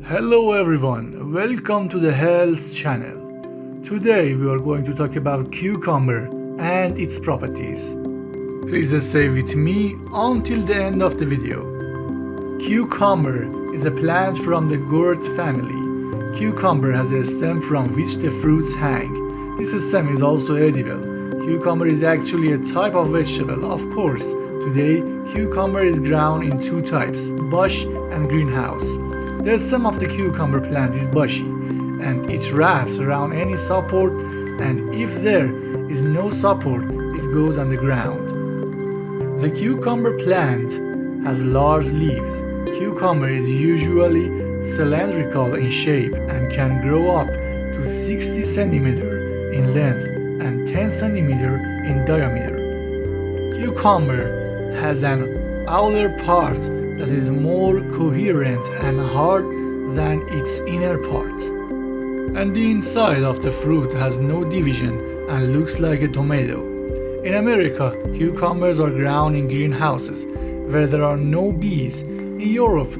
Hello everyone, welcome to the Health channel. Today we are going to talk about cucumber and its properties. Please stay with me until the end of the video. Cucumber is a plant from the gourd family. Cucumber has a stem from which the fruits hang. This stem is also edible. Cucumber is actually a type of vegetable. Of course, today cucumber is grown in two types, bush and greenhouse. The stem of the cucumber plant is bushy and it wraps around any support, and if there is no support, it goes on the ground. The cucumber plant has large leaves. Cucumber is usually cylindrical in shape and can grow up to 60 cm in length and 10 cm in diameter. Cucumber has an outer part that is more coherent and hard than its inner part. And the inside of the fruit has no division and looks like a tomato. In America, cucumbers are grown in greenhouses where there are no bees. In Europe,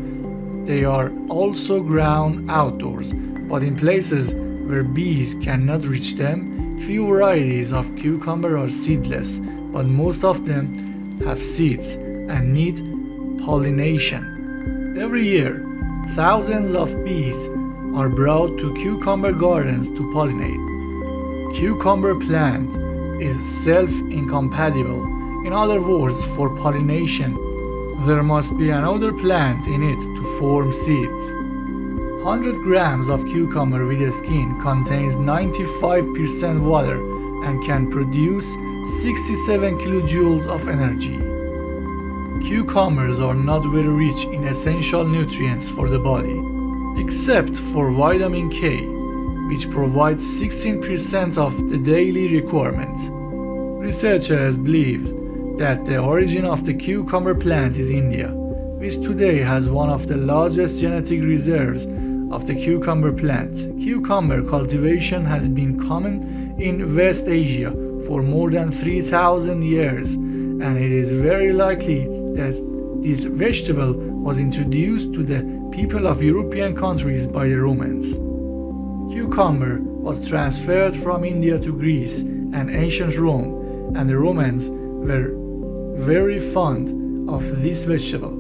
they are also grown outdoors, but in places where bees cannot reach them, few varieties of cucumber are seedless, but most of them have seeds and need pollination. Every year, thousands of bees are brought to cucumber gardens to pollinate. Cucumber plant is self-incompatible. In other words, for pollination, there must be another plant in it to form seeds. 100 grams of cucumber with a skin contains 95% water and can produce 67 kilojoules of energy. Cucumbers are not very rich in essential nutrients for the body, except for vitamin K, which provides 16% of the daily requirement. Researchers believe that the origin of the cucumber plant is India, which today has one of the largest genetic reserves of the cucumber plant. Cucumber cultivation has been common in West Asia for more than 3,000 years, and it is very likely that this vegetable was introduced to the people of European countries by the Romans. Cucumber was transferred from India to Greece and ancient Rome, and the Romans were very fond of this vegetable.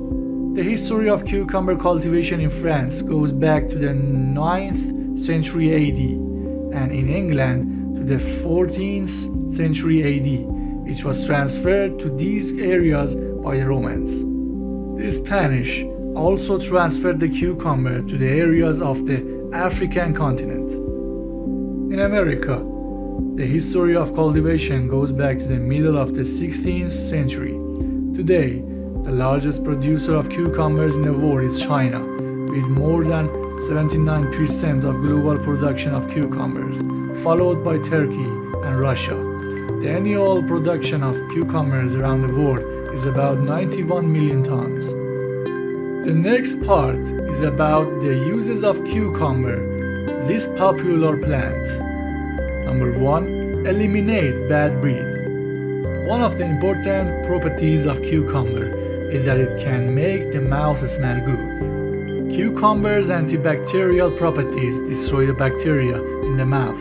The history of cucumber cultivation in France goes back to the 9th century AD, and in England to the 14th century AD, which was transferred to these areas by the Romans. The Spanish also transferred the cucumber to the areas of the African continent. In America, the history of cultivation goes back to the middle of the 16th century. Today, the largest producer of cucumbers in the world is China, with more than 79% of global production of cucumbers, followed by Turkey and Russia. The annual production of cucumbers around the world is about 91 million tons. The next part is about the uses of cucumber, this popular plant. Number 1. Eliminate bad breath. One of the important properties of cucumber is that it can make the mouth smell good. Cucumber's antibacterial properties destroy the bacteria in the mouth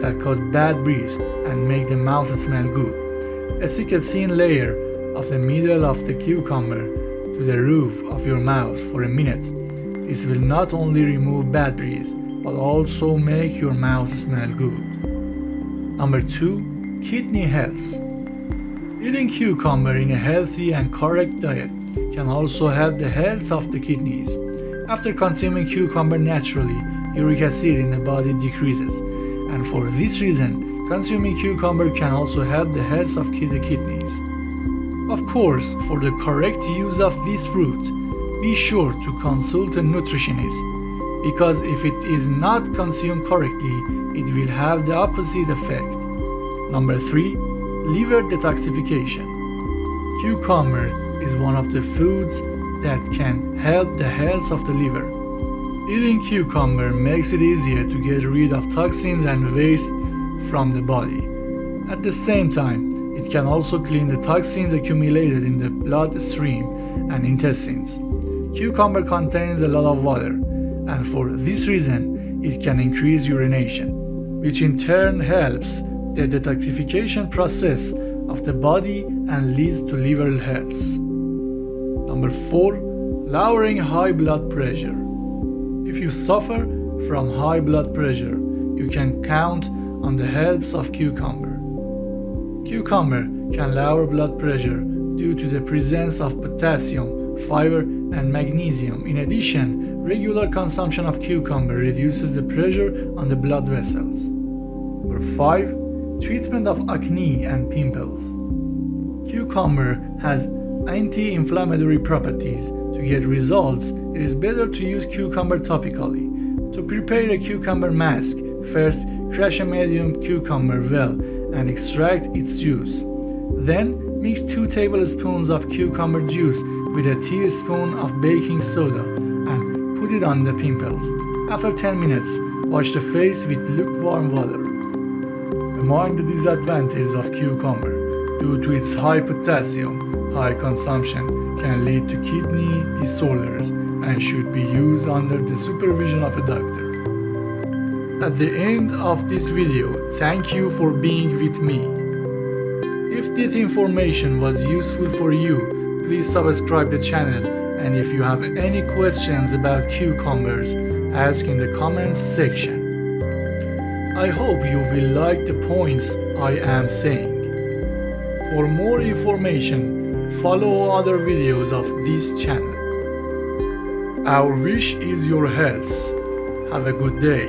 that cause bad breath and make the mouth smell good. Stick a thin layer of the middle of the cucumber to the roof of your mouth for a minute. This will not only remove bad breath, but also make your mouth smell good. Number 2. Kidney health. Eating cucumber in a healthy and correct diet can also help the health of the kidneys. After consuming cucumber naturally, uric acid in the body decreases, and for this reason, consuming cucumber can also help the health of the kidneys. Of course, for the correct use of this fruit, be sure to consult a nutritionist, because if it is not consumed correctly, it will have the opposite effect. Number 3. Liver detoxification. Cucumber is one of the foods that can help the health of the liver. Eating cucumber makes it easier to get rid of toxins and waste from the body. At the same time, it can also clean the toxins accumulated in the bloodstream and intestines. Cucumber contains a lot of water, and for this reason it can increase urination, which in turn helps the detoxification process of the body and leads to liver health. Number 4. Lowering high blood pressure. If you suffer from high blood pressure, you can count on the helps of cucumber. Cucumber can lower blood pressure due to the presence of potassium, fiber, and magnesium. In addition, regular consumption of cucumber reduces the pressure on the blood vessels. Number 5. Treatment of acne and pimples. Cucumber has anti-inflammatory properties. To get results, it is better to use cucumber topically. To prepare a cucumber mask, first crush a medium cucumber well and extract its juice. Then mix 2 tablespoons of cucumber juice with a teaspoon of baking soda and put it on the pimples. After 10 minutes, wash the face with lukewarm water. Among the disadvantages of cucumber, due to its high potassium, high consumption can lead to kidney disorders and should be used under the supervision of a doctor. At the end of this video, thank you for being with me. If this information was useful for you, please subscribe the channel, and if you have any questions about cucumbers, ask in the comments section. I hope you will like the points I am saying. For more information, follow other videos of this channel. Our wish is your health. Have a good day.